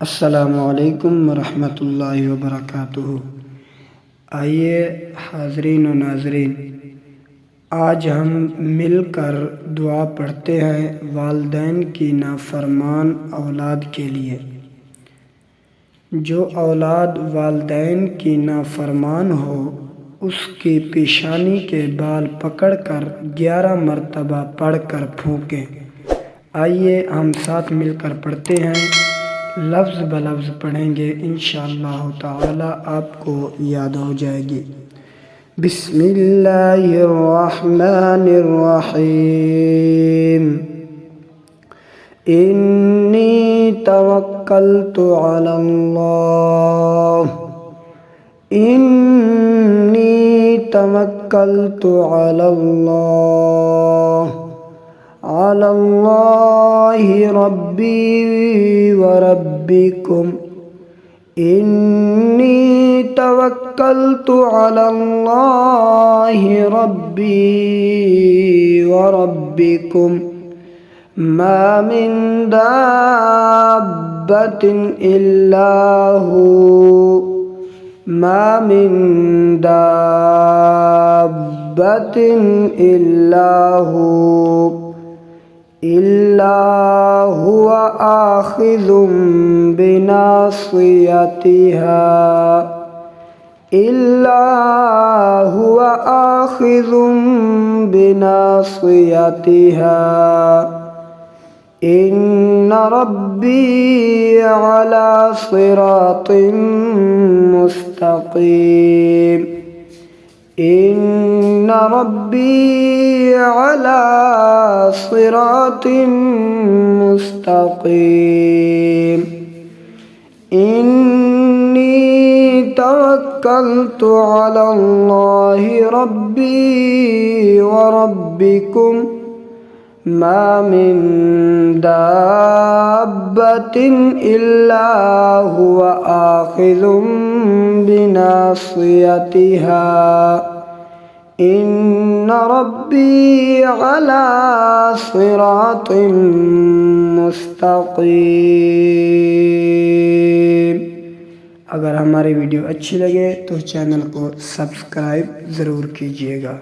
अस्सलामुअलैकुम वरहमतुल्लाहि वबरकातुहू। आइए हाज़रीन व नाज़रीन, आज हम मिलकर दुआ पढ़ते हैं वालिदैन की नाफरमान औलाद के लिए। जो औलाद वालिदैन की नाफरमान हो उसकी पेशानी के बाल पकड़कर 11 मरतबा पढ़कर फूंकें। आइए हम साथ मिलकर पढ़ते हैं, लफ्ज़ ब लफ्ज़ पढ़ेंगे, इंशाअल्लाह ताला आपको याद हो जाएगी। बिस्मिल्लाहिर्रहमानिर्रहीम। इन्नी तवक्कलतु अलल्लाह, इन्नी तवक्कलतु अलल्लाह, अलल्लाहि रब्बी व रब्बिकुम। इन्नी तवक्कलतु अलल्लाहि रब्बी व रब्बिकुम। मा मिन दाब्बतिन इल्ला हू, मा मिन दाब्बतिन इल्ला हू, इल्ला हुवा आखिज़ुम बिनासियतिहा, इल्ला हुवा आखिज़ुम बिनासियतिहा। इन्न रब्बी अला सिरातिम मुस्तक़ीम, इन्न रब्बी अला सिरातिम मुस्तक़ीम। इन्नी तवक्कलतु अलल्लाहि रब्बी व रब्बिकुम। मा मिन दाब्बतिन इल्ला हुवा आखिज़ुम बिनासियतिहा। इन्न रब्बी अला सिरातिम मुस्तक़ीम। अगर हमारी वीडियो अच्छी लगे तो चैनल को सब्सक्राइब ज़रूर कीजिएगा।